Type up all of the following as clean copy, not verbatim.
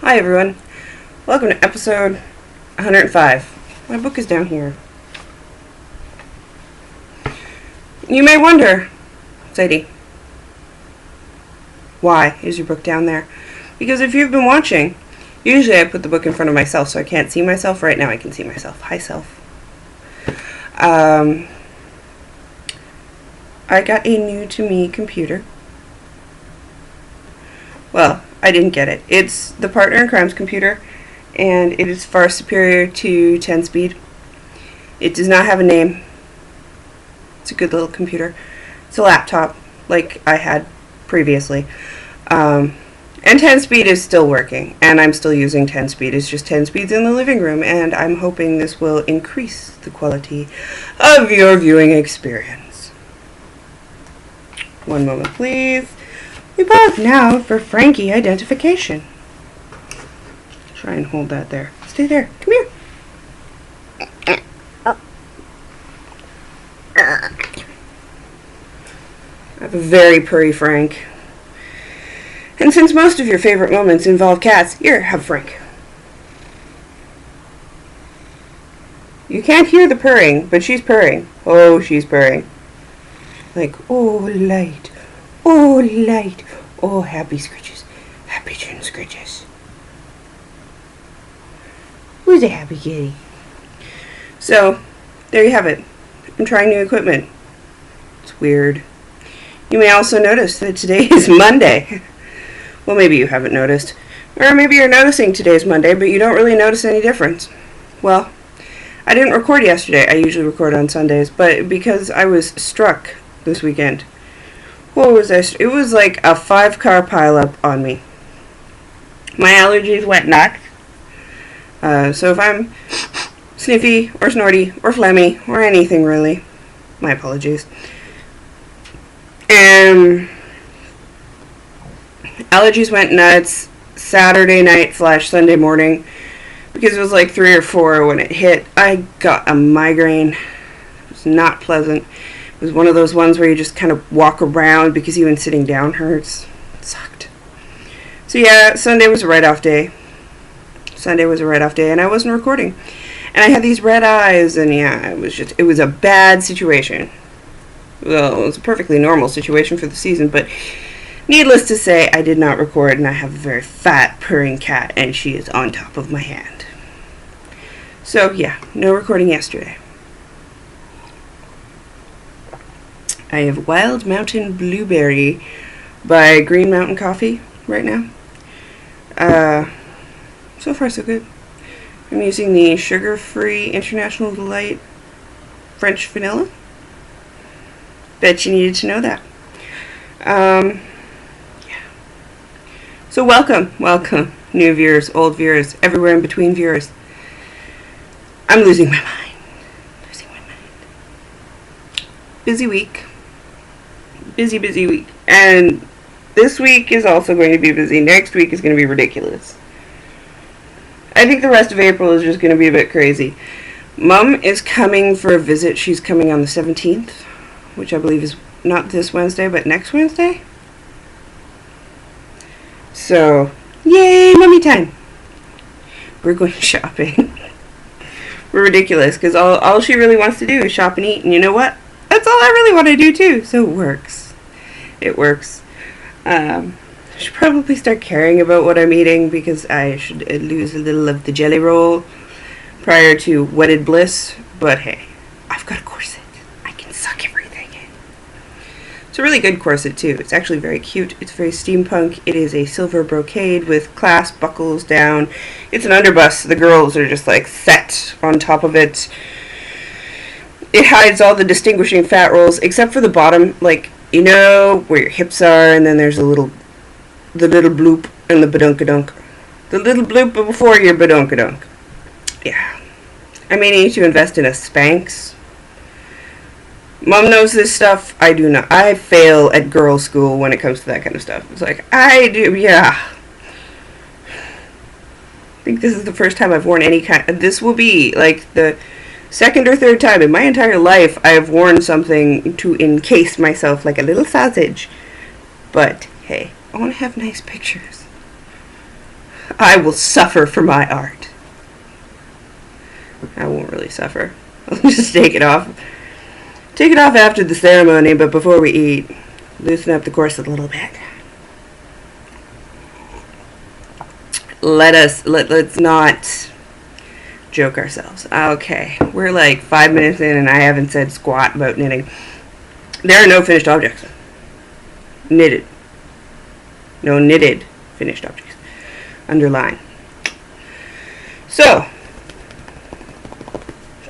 Hi everyone, welcome to episode 105. My book is down here. You may wonder, Sadie, why is your book down there? Because if you've been watching, usually I put the book in front of myself so I can't see myself. Right now I can see myself. Hi self. I got a new to me computer. Well, I didn't get it. It's the Partner in Crime's computer, and it is far superior to 10-speed. It does not have a name. It's a good little computer. It's a laptop, like I had previously. And 10-speed is still working, and I'm still using 10-speed. It's just 10-speed's in the living room, and I'm hoping this will increase the quality of your viewing experience. One moment, please. We pause now for Frankie identification. Try and hold that there. Stay there. Come here. I have a very purry Frank. And since most of your favorite moments involve cats, here, have Frank. You can't hear the purring, but she's purring. Oh, she's purring. Like, oh, light. Oh, light. Oh, happy scritches. Happy chin scritches. Who's a happy kitty? So, there you have it. I'm trying new equipment. It's weird. You may also notice that today is Monday. Well, maybe you haven't noticed. Or maybe you're noticing today's Monday, but you don't really notice any difference. Well, I didn't record yesterday. I usually record on Sundays, but because I was struck this weekend. What was this? It was like a 5-car pileup on me. My allergies went nuts. So if I'm sniffy or snorty or phlegmy or anything really, my apologies. Allergies went nuts Saturday night / Sunday morning because it was like 3 or 4 when it hit. I got a migraine. It was not pleasant. It was one of those ones where you just kind of walk around because even sitting down hurts. It sucked. So yeah, Sunday was a write-off day. And I wasn't recording. And I had these red eyes, and yeah, it was a bad situation. Well, it was a perfectly normal situation for the season, but needless to say, I did not record, and I have a very fat, purring cat, and she is on top of my hand. So yeah, no recording yesterday. I have Wild Mountain Blueberry by Green Mountain Coffee right now. So far so good. I'm using the sugar-free International Delight French Vanilla. Bet you needed to know that. Yeah. So welcome, new viewers, old viewers, everywhere in between viewers. I'm losing my mind. Busy week. Busy week. And this week is also going to be busy. Next week is going to be ridiculous. I think the rest of April is just going to be a bit crazy. Mom is coming for a visit. She's coming on the 17th, which I believe is not this Wednesday, but next Wednesday. So, yay, mommy time. We're going shopping. We're ridiculous, because all she really wants to do is shop and eat, and you know what? That's all I really want to do too, so it works. I should probably start caring about what I'm eating because I should lose a little of the jelly roll prior to wedded bliss, but hey, I've got a corset. I can suck everything in. It's a really good corset too. It's actually very cute. It's very steampunk. It is a silver brocade with clasp buckles down. It's an underbust. The girls are just like set on top of it. It hides all the distinguishing fat rolls, except for the bottom, like, you know, where your hips are, and then there's the little bloop and the badunkadunk. The little bloop before your badunkadunk. Yeah. I may need to invest in a Spanx. Mom knows this stuff. I do not. I fail at girl school when it comes to that kind of stuff. It's like, I do, yeah. I think this is the first time I've worn any kind. This will be, like, the second or third time in my entire life I have worn something to encase myself like a little sausage. But, hey, I want to have nice pictures. I will suffer for my art. I won't really suffer. I'll just take it off. Take it off after the ceremony, but before we eat, loosen up the corset a little bit. Let's not joke ourselves. Okay, we're like 5 minutes in and I haven't said squat about knitting. There are no finished objects. Knitted. No knitted finished objects. Underline. So,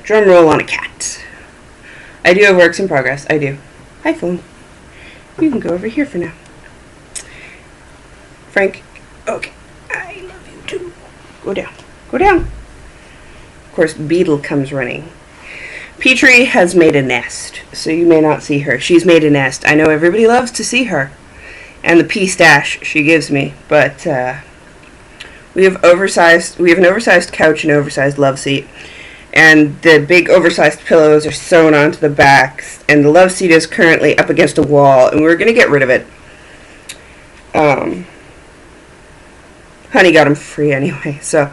drum roll on a cat. I do have works in progress. I do. Hi, phone. You can go over here for now. Frank. Okay. I love you too. Go down. Go down. Of course, Beetle comes running. Petrie has made a nest, so you may not see her. She's made a nest. I know everybody loves to see her. And the pea stash she gives me, but we have an oversized couch and oversized love seat. And the big oversized pillows are sewn onto the backs, and the love seat is currently up against a wall, and we're going to get rid of it. Honey got them free anyway, so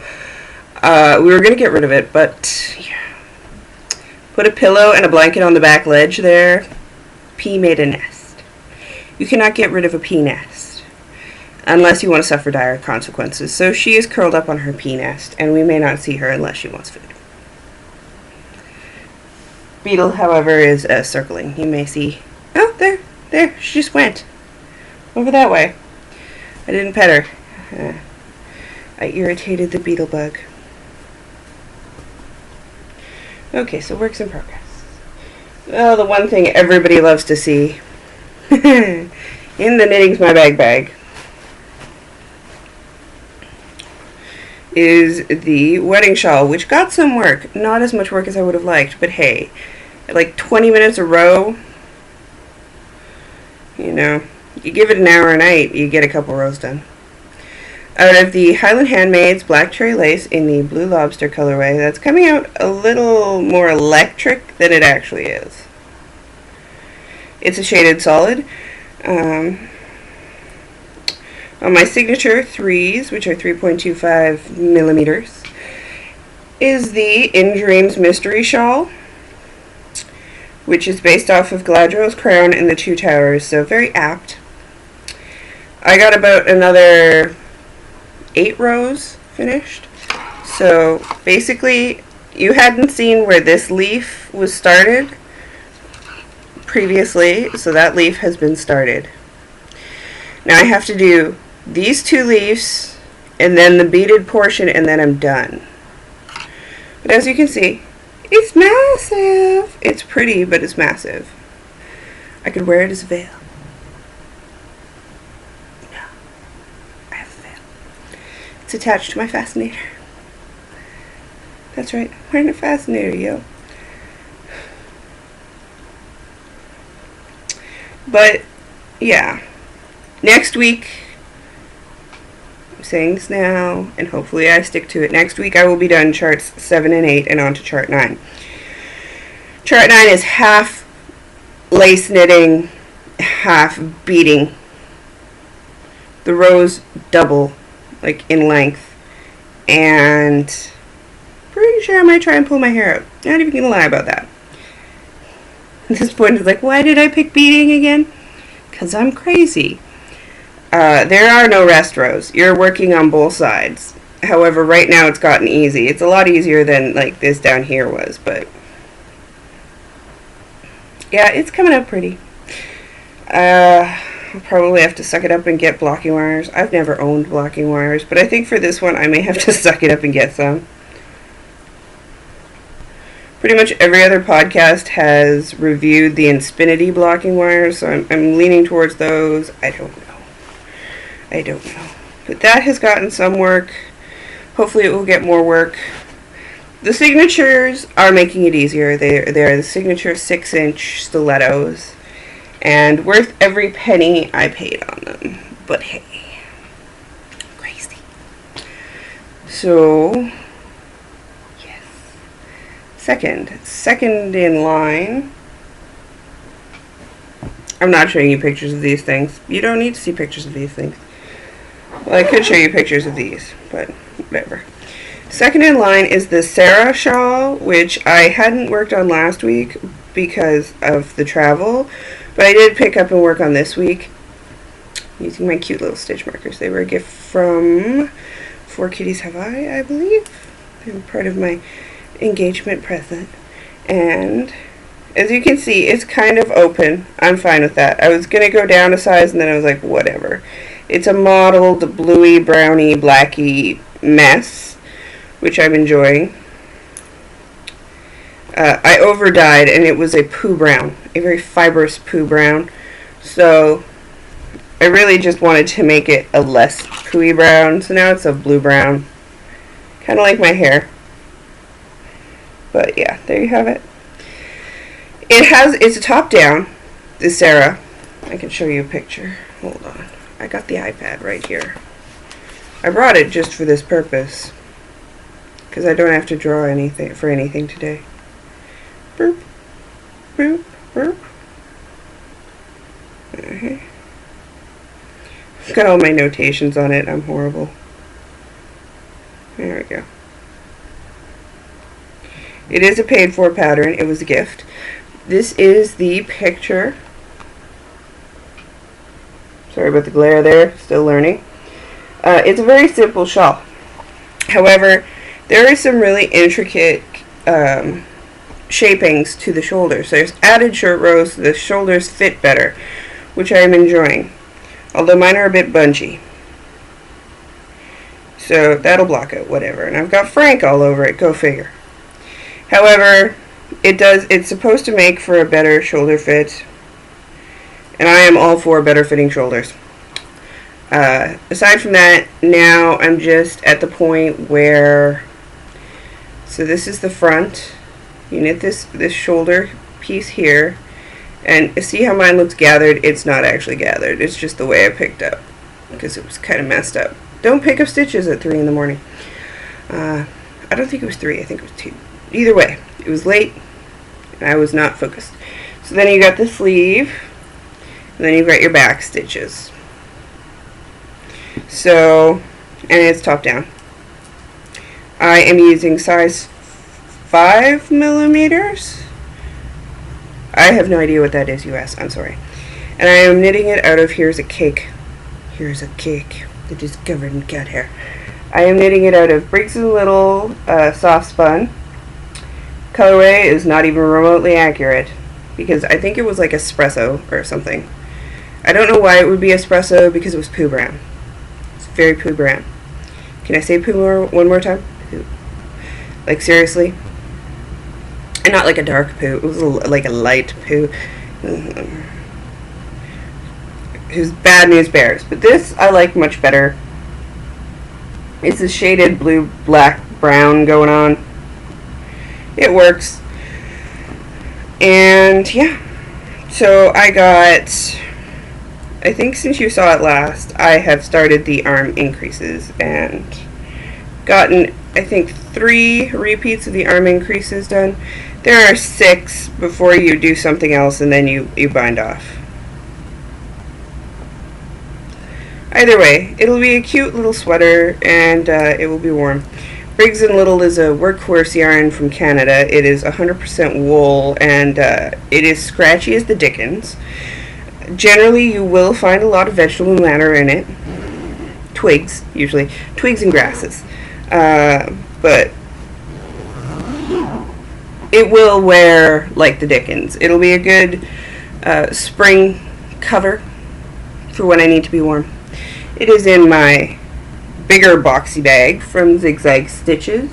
we were going to get rid of it, but yeah. Put a pillow and a blanket on the back ledge there. Pea made a nest. You cannot get rid of a pea nest unless you want to suffer dire consequences. So she is curled up on her pea nest, and we may not see her unless she wants food. Beetle, however, is circling. You may see... Oh, there. She just went. Over that way. I didn't pet her. I irritated the beetle bug. Okay, so works in progress. Well, the one thing everybody loves to see in the Knitting's My Bag is the wedding shawl, which got some work. Not as much work as I would have liked, but hey, like 20 minutes a row, you know, you give it an hour a night, you get a couple rows done. Out of the Highland Handmaids Black Cherry Lace in the Blue Lobster colorway, that's coming out a little more electric than it actually is. It's a shaded solid. On my signature 3s, which are 3.25 millimeters, is the In Dreams Mystery Shawl, which is based off of Galadriel's crown and the Two Towers, so very apt. I got about another 8 rows finished. So basically, you hadn't seen where this leaf was started previously, so that leaf has been started. Now I have to do these 2 leaves and then the beaded portion, and then I'm done. But as you can see, it's massive. It's pretty, but it's massive. I could wear it as a veil. No, I have a veil. It's attached to my fascinator. That's right, I'm wearing a fascinator, yo. But, yeah. Next week, I'm saying this now, and hopefully I stick to it. Next week I will be done charts 7 and 8 and on to chart 9. Chart 9 is half lace knitting, half beading. The rows double, like in length, and pretty sure I might try and pull my hair out. Not even gonna lie about that. At this point it's like, why did I pick beading again? Because I'm crazy. There are no rest rows. You're working on both sides. However, right now it's gotten easy. It's a lot easier than like this down here was, but yeah, it's coming up pretty. I'll probably have to suck it up and get blocking wires. I've never owned blocking wires, but I think for this one I may have to suck it up and get some. Pretty much every other podcast has reviewed the Inspinity blocking wires, so I'm leaning towards those. I don't know. But that has gotten some work. Hopefully it will get more work. The signatures are making it easier. They are the signature 6-inch stilettos, and worth every penny I paid on them. But hey, crazy. So, yes. Second in line. I'm not showing you pictures of these things. You don't need to see pictures of these things. Well, I could show you pictures of these, but whatever. Second in line is the Sarah shawl, which I hadn't worked on last week because of the travel, but I did pick up and work on this week using my cute little stitch markers. They were a gift from Four Kitties Have I believe. They were part of my engagement present. And as you can see, it's kind of open. I'm fine with that. I was going to go down a size, and then I was like, whatever. It's a mottled bluey, browny, blacky mess, which I'm enjoying. I over-dyed, and it was a poo brown, a very fibrous poo brown. So I really just wanted to make it a less pooey brown. So now it's a blue brown, kind of like my hair. But yeah, there you have it. It's a top down. This Sarah. I can show you a picture. Hold on. I got the iPad right here. I brought it just for this purpose, because I don't have to draw anything for anything today. Boop, boop, boop. Okay. I've got all my notations on it. I'm horrible. There we go. It is a paid for pattern. It was a gift. This is the picture. Sorry about the glare there. Still learning. It's a very simple shawl. However, there are some really intricate shapings to the shoulders. There's added shirt rows so the shoulders fit better, which I am enjoying. Although mine are a bit bunchy. So that'll block out whatever. And I've got Frank all over it. Go figure. However, it's supposed to make for a better shoulder fit. And I am all for better fitting shoulders. Aside from that, now I'm just at the point where, so this is the front. You knit this shoulder piece here, and see how mine looks gathered? It's not actually gathered. It's just the way I picked up, because it was kind of messed up. Don't pick up stitches at 3 in the morning. I don't think it was 3. I think it was 2. Either way, it was late, and I was not focused. So then you got the sleeve, and then you've got your back stitches. So, and it's top down. I am using size 5 millimeters. I have no idea what that is, US. I'm sorry. And I am knitting it out of Here's a Cake. Here's a Cake that is covered in cat hair. I am knitting it out of Briggs & Little soft spun. Colorway is not even remotely accurate, because I think it was like espresso or something. I don't know why it would be espresso, because it was poo brown. It's very poo brown. Can I say poo one more time? Poo. Like, seriously? And not like a dark poo. It was like a light poo. It was bad news bears. But this I like much better. It's a shaded blue, black, brown going on. It works. And yeah. So I think since you saw it last, I have started the arm increases and gotten, I think, 3 repeats of the arm increases done. There are 6 before you do something else, and then you bind off. Either way, it'll be a cute little sweater, and it will be warm. Briggs & Little is a workhorse yarn from Canada. It is 100% wool, and it is scratchy as the dickens. Generally, you will find a lot of vegetable matter in it. Twigs, usually. Twigs and grasses. But it will wear like the dickens. It'll be a good spring cover for when I need to be warm. It is in my bigger boxy bag from Zigzag Stitches,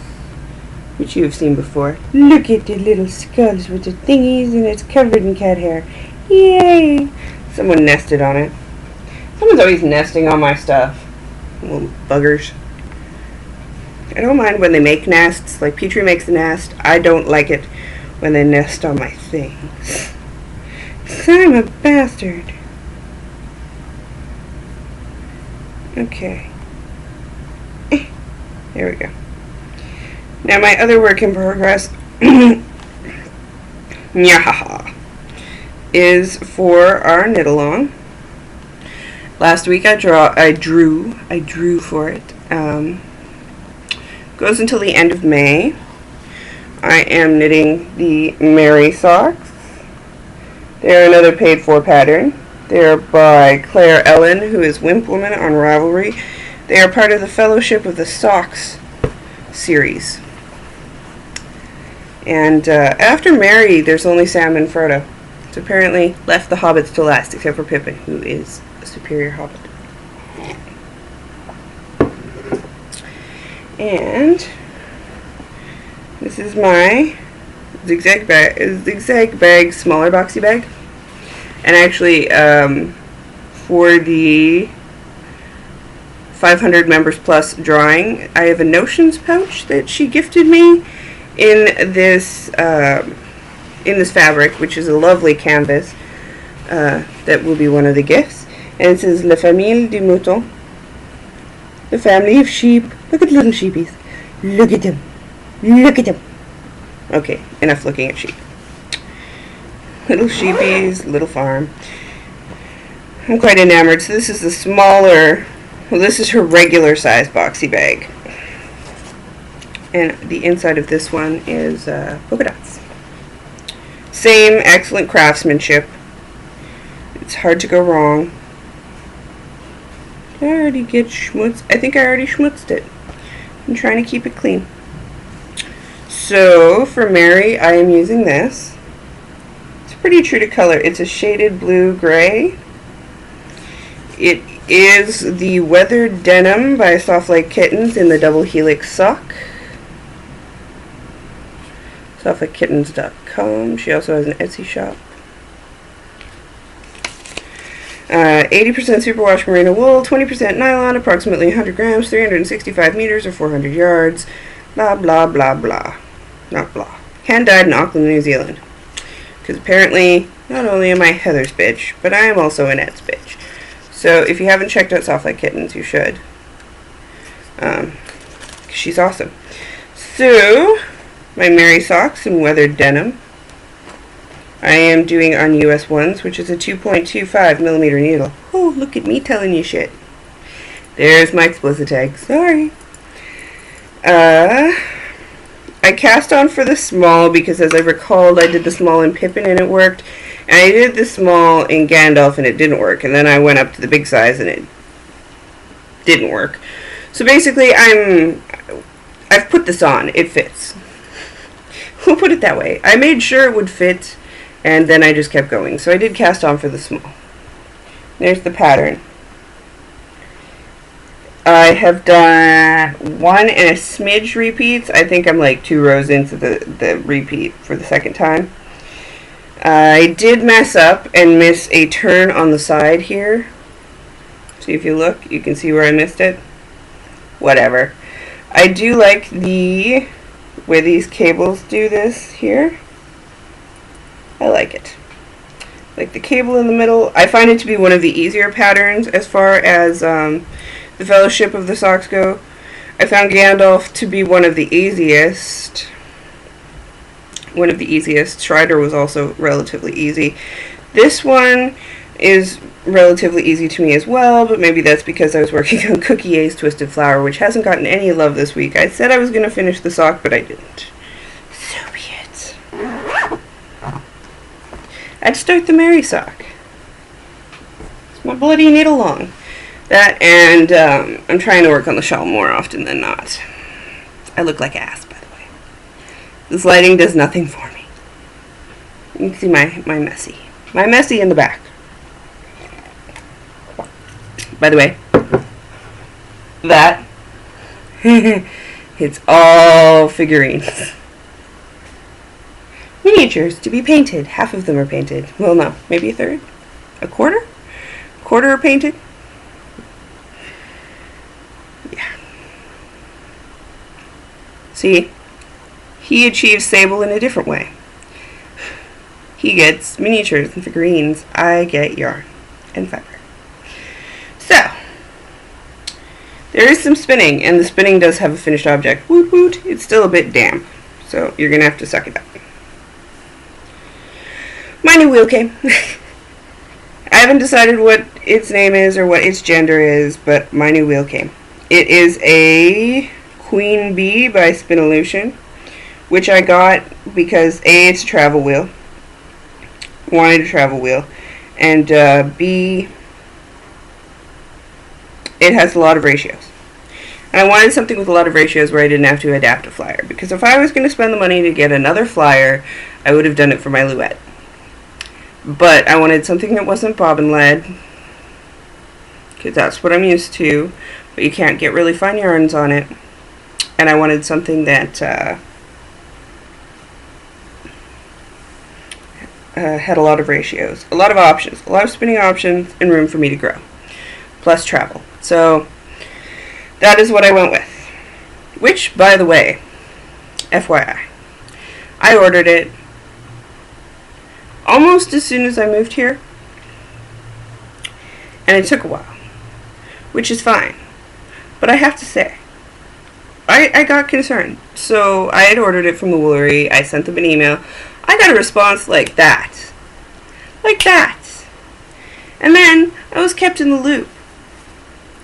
which you have seen before. Look at the little skulls with the thingies, and it's covered in cat hair. Yay! Someone nested on it. Someone's always nesting on my stuff. Little buggers. I don't mind when they make nests, like Petrie makes a nest. I don't like it when they nest on my things. 'Cause I'm a bastard. Okay. There we go. Now my other work in progress is for our knit along. Last week I drew for it. Goes until the end of May. I am knitting the Mary socks. They're another paid for pattern. They're by Claire Ellen, who is Wimpleman on Ravelry. They are part of the Fellowship of the Socks series. And after Mary, there's only Sam and Frodo. It's apparently left the hobbits to last, except for Pippin, who is a superior hobbit. And this is my zigzag bag, smaller boxy bag. And actually, for the 500 members plus drawing, I have a notions pouch that she gifted me in this fabric, which is a lovely canvas that will be one of the gifts. And it says La Famille des Moutons, the family of sheep. Look at little sheepies. Look at them. Look at them. Okay, enough looking at sheep. Little sheepies, little farm. I'm quite enamored. So this is the smaller, well, this is her regular size boxy bag. And the inside of this one is polka dots. Same excellent craftsmanship. It's hard to go wrong. Did I already get schmutz? I think I already schmutzed it. I'm trying to keep it clean. So for Mary, I am using this. It's pretty true to color. It's a shaded blue-gray. It is the Weathered Denim by Soft Like Kittens in the double helix sock. Softlikekittens.com. She also has an Etsy shop. 80% superwash merino wool, 20% nylon, approximately 100 grams, 365 meters or 400 yards. Blah, blah, blah, blah. Not blah. Hand dyed in Auckland, New Zealand. Because apparently, not only am I Heather's bitch, but I am also Annette's bitch. So if you haven't checked out Soft Like Kittens, you should. She's awesome. So, my Mary socks in weathered denim. I am doing on US 1s, which is a 2.25 millimeter needle. Oh, look at me telling you shit. There's my explicit tag. Sorry. I cast on for the small because, as I recalled, I did the small in Pippin and it worked. And I did the small in Gandalf and it didn't work. And then I went up to the big size and it didn't work. So basically, I've put this on. It fits. We'll put it that way. I made sure it would fit, and then I just kept going. So I did cast on for the small. There's the pattern. I have done 1 and a smidge repeats. I think I'm like 2 rows into the repeat for the second time. I did mess up and miss a turn on the side here. See, if you look, you can see where I missed it. Whatever. I do like the way these cables do this here. I like it. Like the cable in the middle. I find it to be one of the easier patterns as far as the Fellowship of the Socks go. I found Gandalf to be one of the easiest. Strider was also relatively easy. This one is relatively easy to me as well, but maybe that's because I was working on Cookie A's Twisted Flower, which hasn't gotten any love this week. I said I was going to finish the sock, but I didn't. So be it. I'd start the Mary sock. It's my bloody knit along. That, and I'm trying to work on the shawl more often than not. I look like ass, by the way. This lighting does nothing for me. You can see my messy. My messy in the back. By the way, that, it's all figurines. Miniatures to be painted. Half of them are painted. Well, no, maybe a third? A quarter? A quarter are painted? Yeah. See, he achieves Sable in a different way. He gets miniatures and figurines. I get yarn and fiber. So, there is some spinning, and the spinning does have a finished object. Woot woot, it's still a bit damp, so you're going to have to suck it up. My new wheel came. I haven't decided what its name is or what its gender is, but my new wheel came. It is a Queen Bee by Spinolution, which I got because A, it's a travel wheel. Wanted a travel wheel. And B, it has a lot of ratios. And I wanted something with a lot of ratios where I didn't have to adapt a flyer. Because if I was going to spend the money to get another flyer, I would have done it for my Louette. But I wanted something that wasn't bobbin lead, because that's what I'm used to, but you can't get really fine yarns on it. And I wanted something that had a lot of ratios, a lot of options, a lot of spinning options, and room for me to grow, plus travel. So that is what I went with. Which, by the way, FYI, I ordered it almost as soon as I moved here, and it took a while, which is fine. But I have to say, I got concerned. So I had ordered it from the Woolery. I sent them an email. I got a response like that. Like that. And then I was kept in the loop.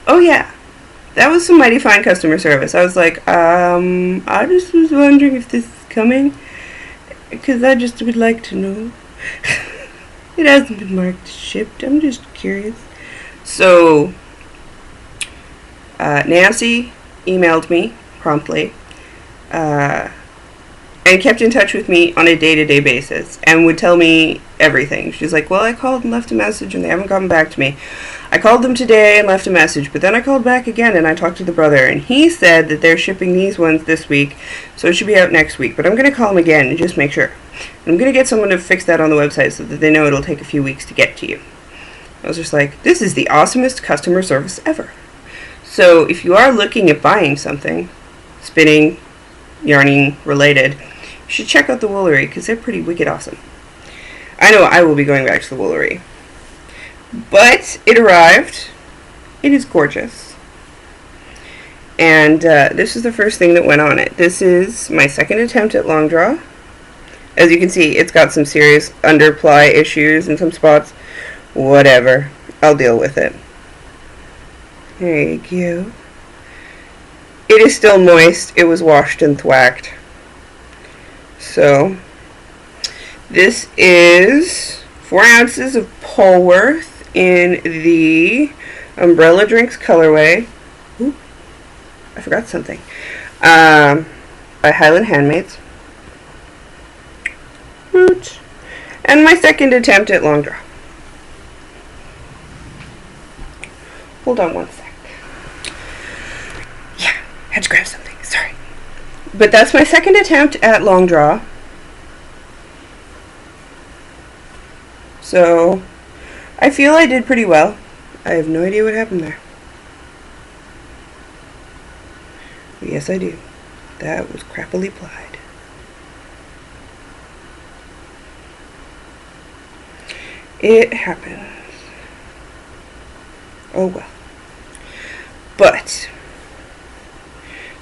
Oh yeah, that was some mighty fine customer service. I was like, I just was wondering if this is coming, because I just would like to know. It hasn't been marked shipped. I'm just curious. So Nancy emailed me promptly and kept in touch with me on a day-to-day basis and would tell me everything. She's like, well, I called and left a message and they haven't gotten back to me. I called them today and left a message, but then I called back again and I talked to the brother, and he said that they're shipping these ones this week, so it should be out next week. But I'm going to call him again and just make sure. And I'm going to get someone to fix that on the website so that they know it'll take a few weeks to get to you. I was just like, this is the awesomest customer service ever. So if you are looking at buying something, spinning, yarning related, you should check out the Woolery, because they're pretty wicked awesome. I know I will be going back to the Woolery. But it arrived. It is gorgeous. And this is the first thing that went on it. This is my second attempt at long draw. As you can see, it's got some serious underply issues in some spots. Whatever. I'll deal with it. There you go. It is still moist. It was washed and thwacked. So, this is 4 ounces of Polworth in the Umbrella Drinks colorway. Ooh, I forgot something. By Highland Handmaids. Root. And my second attempt at long draw. Hold on one sec. Yeah, had to grab something. Sorry. But that's my second attempt at long draw. So, I feel I did pretty well. I have no idea what happened there. But yes, I do. That was crappily plied. It happens. Oh well. But,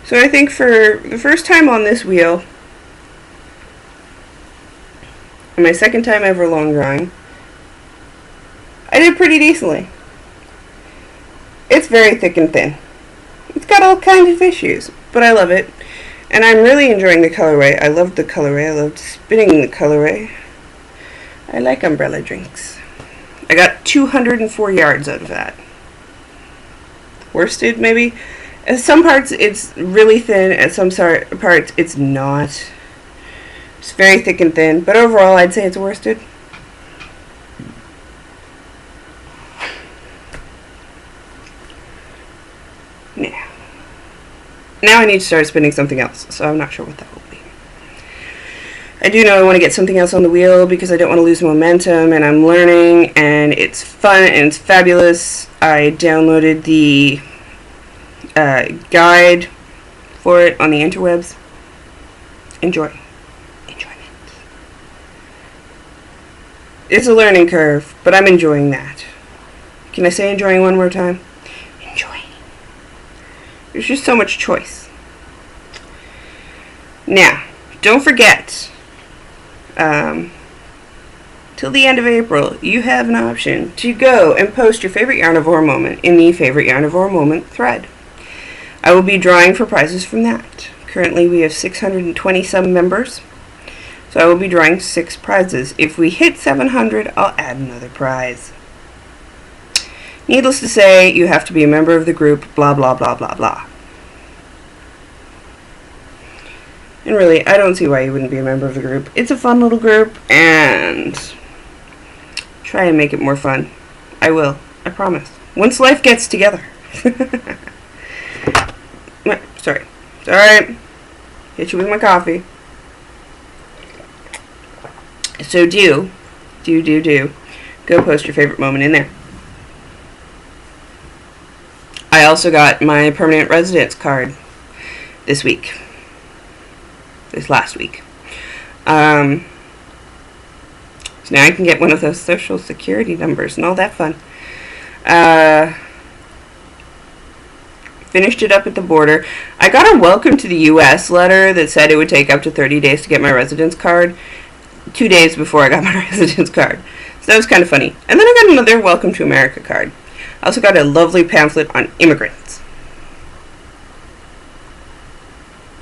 so I think for the first time on this wheel, and my second time ever long drawing, I did pretty decently. It's very thick and thin. It's got all kinds of issues, but I love it. And I'm really enjoying the colorway. I loved the colorway. I loved spinning the colorway. I like Umbrella Drinks. I got 204 yards out of that. Worsted, maybe? At some parts it's really thin, at some parts it's not. It's very thick and thin, but overall I'd say it's worsted. Now I need to start spinning something else, so I'm not sure what that will be. I do know I want to get something else on the wheel because I don't want to lose momentum, and I'm learning, and it's fun, and it's fabulous. I downloaded the guide for it on the interwebs. Enjoyment. It's a learning curve, but I'm enjoying that. Can I say enjoying one more time? Enjoying. There's just so much choice. Now, don't forget to till the end of April, you have an option to go and post your favorite Yarnivore moment in the favorite Yarnivore moment thread. I will be drawing for prizes from that. Currently we have 620 some members, so I will be drawing 6 prizes. If we hit 700, I'll add another prize. Needless to say, you have to be a member of the group, blah blah blah blah blah. And really, I don't see why you wouldn't be a member of the group. It's a fun little group, and try and make it more fun. I will. I promise. Once life gets together. Sorry. It's alright. Hit you with my coffee. So do go post your favorite moment in there. I also got my permanent residence card this last week. So now I can get one of those social security numbers and all that fun. Finished it up at the border. I got a welcome to the U.S. letter that said it would take up to 30 days to get my residence card. 2 days before I got my residence card. So that was kind of funny. And then I got another welcome to America card. I also got a lovely pamphlet on immigrants.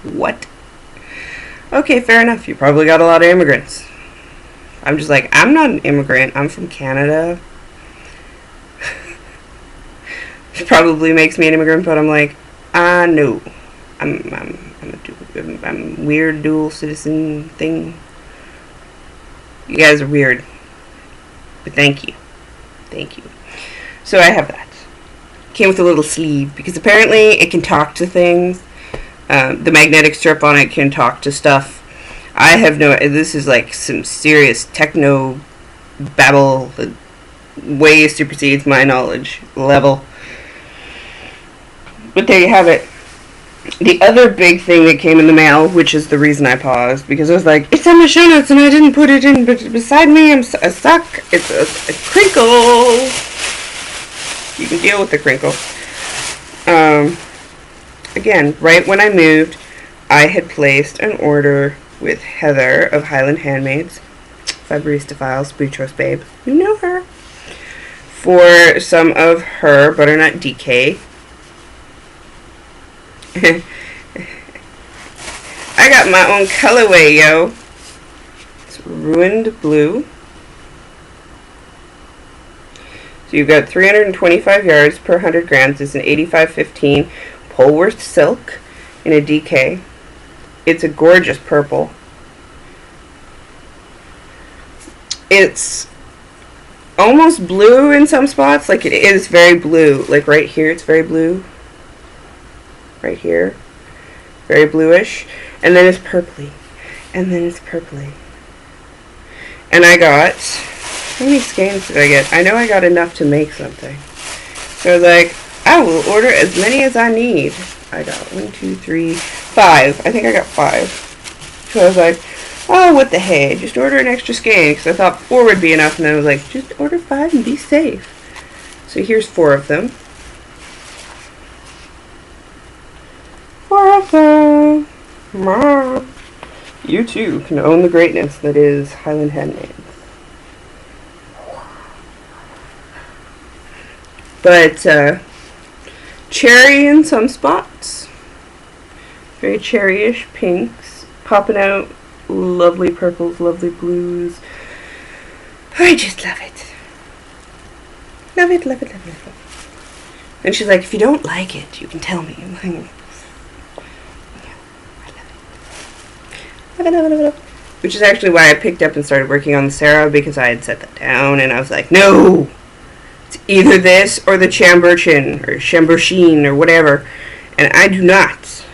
What? Okay, fair enough. You probably got a lot of immigrants. I'm just like, I'm not an immigrant. I'm from Canada. It probably makes me an immigrant, but I'm like, no. I'm a weird dual citizen thing. You guys are weird. But thank you. Thank you. So I have that. Came with a little sleeve, because apparently it can talk to things. The magnetic strip on it can talk to stuff. I have no... This is like some serious techno babble that way supersedes my knowledge level. But there you have it. The other big thing that came in the mail, which is the reason I paused, because I was like, it's on my show notes and I didn't put it in, but beside me I'm a suck. It's a crinkle. You can deal with the crinkle. Again, right when I moved, I had placed an order with Heather of Highland Handmaids, Barista Files, Boutros Babe, you know her, for some of her butternut DK. I got my own colorway, yo. It's ruined blue. So you've got 325 yards per 100 grams. It's an 8515 Polworth silk in a DK. It's a gorgeous purple. It's almost blue in some spots. Like, it is very blue. Like right here, it's very blue. Right here. Very bluish. And then it's purpley. And then it's purpley. And I got... How many skeins did I get? I know I got enough to make something. So I was like, I will order as many as I need. I got 1, 2, 3, 5. I think I got 5. So I was like, oh, what the hey? Just order an extra skein. Because I thought 4 would be enough. And then I was like, just order 5 and be safe. So here's 4 of them. 4 of them. Mom. You too can own the greatness that is Highland Handmaids. But cherry in some spots. Very cherryish pinks. Popping out lovely purples, lovely blues. I just love it. Love it, love it, love it, love it. And she's like, if you don't like it, you can tell me. I'm like, yeah, I love it. Love it, love it, love it, love it. Which is actually why I picked up and started working on the Sarah, because I had set that down and I was like, no! It's either this or the Chamberchin or Chambersheen or whatever. And I do not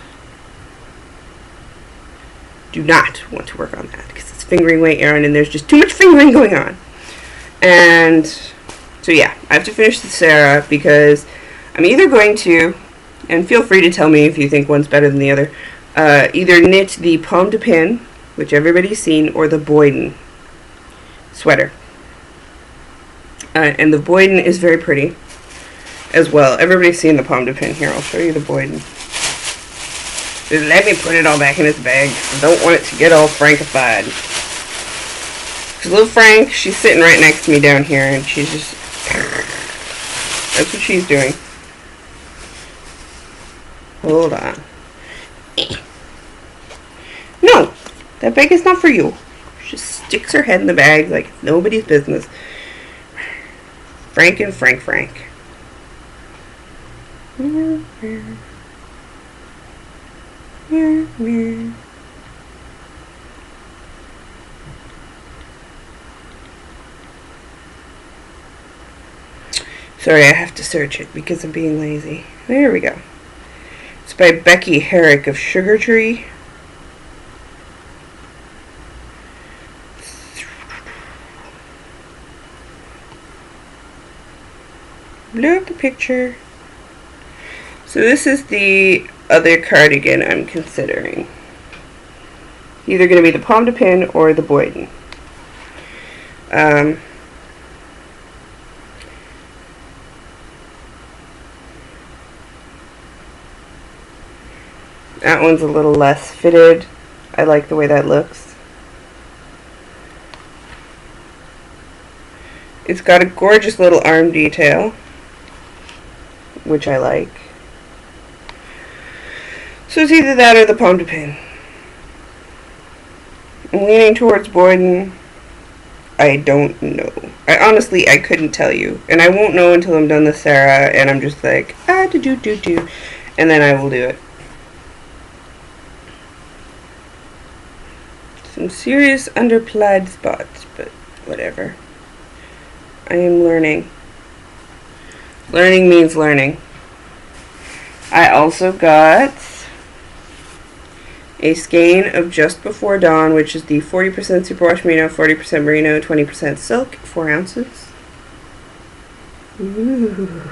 want to work on that because it's fingering weight yarn and there's just too much fingering going on. And so yeah, I have to finish the Sarah because I'm either going to, and feel free to tell me if you think one's better than the other, either knit the Pomme de Pin, which everybody's seen, or the Boyden sweater. And the Boyden is very pretty as well. Everybody's seen the Pomme de Pin. Here, I'll show you the Boyden. Just let me put it all back in its bag. I don't want it to get all frankified. Because little Frank, she's sitting right next to me down here, and she's just... That's what she's doing. Hold on. No! That bag is not for you. She just sticks her head in the bag like it's nobody's business. Frank and Frank. Sorry, I have to search it because I'm being lazy. There we go. It's by Becky Herrick of Sugar Tree. Blow up the picture. So this is the other cardigan I'm considering. Either going to be the Pomme de Pin or the Boyden. That one's a little less fitted. I like the way that looks. It's got a gorgeous little arm detail, which I like. So it's either that or the Pomme de Pin. I'm leaning towards Boyden. I don't know. I couldn't tell you. And I won't know until I'm done with Sarah, and I'm just like, do. And then I will do it. Some serious underplied spots, but whatever. I am learning. Learning means learning. I also got a skein of Just Before Dawn, which is the 40% superwash merino, 40% merino, 20% silk, 4 ounces. Ooh.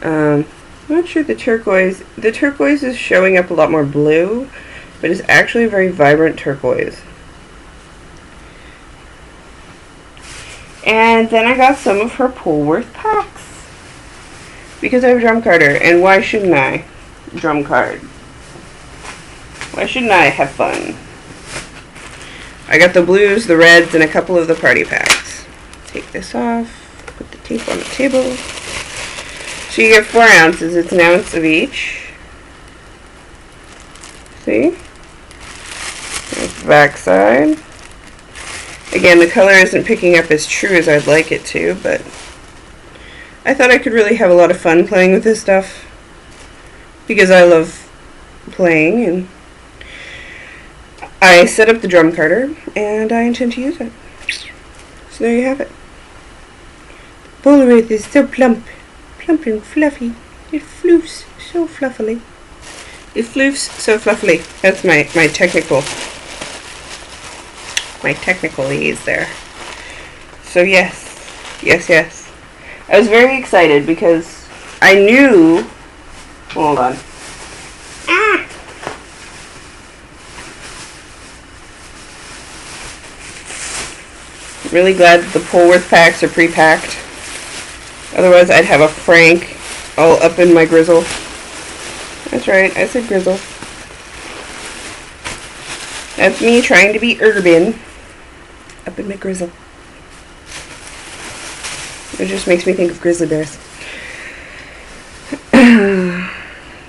I'm not sure the turquoise. The turquoise is showing up a lot more blue, but it's actually a very vibrant turquoise. And then I got some of her Polworth packs. Because I have a drum carder, and why shouldn't I? Drum card. Why shouldn't I have fun? I got the blues, the reds, and a couple of the party packs. Take this off, put the tape on the table. So you get 4 ounces, it's an ounce of each. See? There's the back side. Again, the color isn't picking up as true as I'd like it to, but I thought I could really have a lot of fun playing with this stuff because I love playing, and I set up the drum carder and I intend to use it. So there you have it. Polworth is so plump and fluffy. It floofs so fluffily. It floofs so fluffily. That's my technicalese there. So yes. I was very excited because I knew. Hold on. Really glad that the Polworth packs are pre-packed. Otherwise, I'd have a Frank all up in my grizzle. That's right, I said grizzle. That's me trying to be urban. Up in my grizzle. It just makes me think of grizzly bears.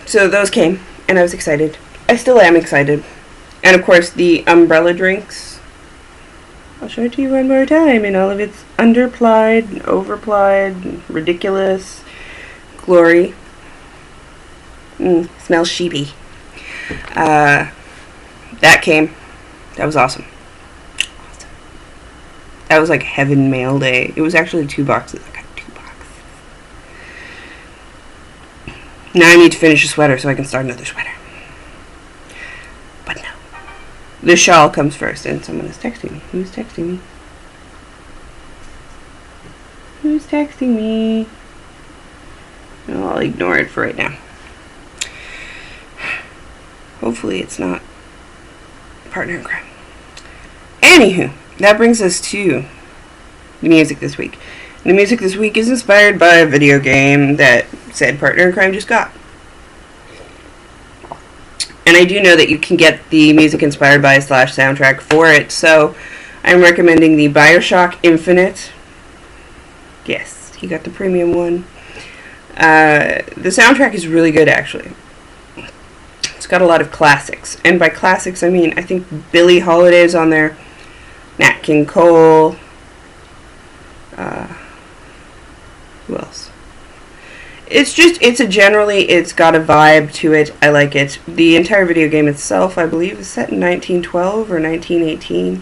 So those came, and I was excited. I still am excited. And of course, the umbrella drinks. I'll show it to you one more time in all of its underplied, overplied, ridiculous glory. Smells sheepy. That came. That was awesome. That was like heaven mail day. It was actually 2 boxes. I got 2 boxes. Now I need to finish a sweater so I can start another sweater. But no. The shawl comes first, and someone is texting me. Who's texting me? Who's texting me? Oh, I'll ignore it for right now. Hopefully it's not partner in crime. Anywho, that brings us to the music this week. And the music this week is inspired by a video game that said partner in crime just got. And I do know that you can get the music inspired by / soundtrack for it, so I'm recommending the Bioshock Infinite. Yes, he got the premium one. The soundtrack is really good, actually. It's got a lot of classics. And by classics, I mean, I think Billie Holiday's on there, Nat King Cole, who else? It's got a vibe to it. I like it. The entire video game itself, I believe, is set in 1912 or 1918.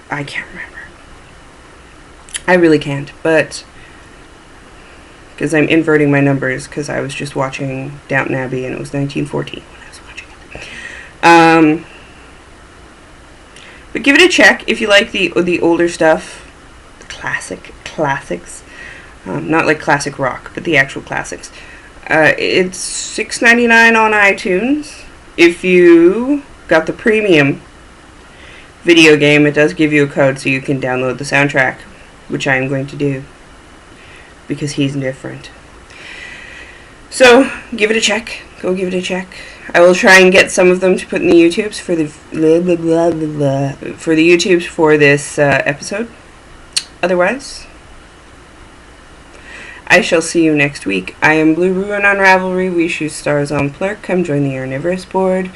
I can't remember. I really can't, but because I'm inverting my numbers because I was just watching Downton Abbey and it was 1914 when I was watching it. But give it a check if you like the older stuff, the classics. Not like classic rock, but the actual classics. It's $6.99 on iTunes. If you got the premium video game, it does give you a code so you can download the soundtrack, which I am going to do because he's different. So give it a check. Go give it a check. I will try and get some of them to put in the YouTubes for the YouTubes for this episode. Otherwise, I shall see you next week. I am Blue Ruin on Ravelry. We shoot stars on Plurk. Come join the Yarnivorous board.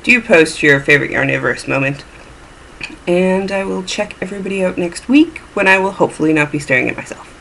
Do post your favorite Yarnivorous moment. And I will check everybody out next week when I will hopefully not be staring at myself.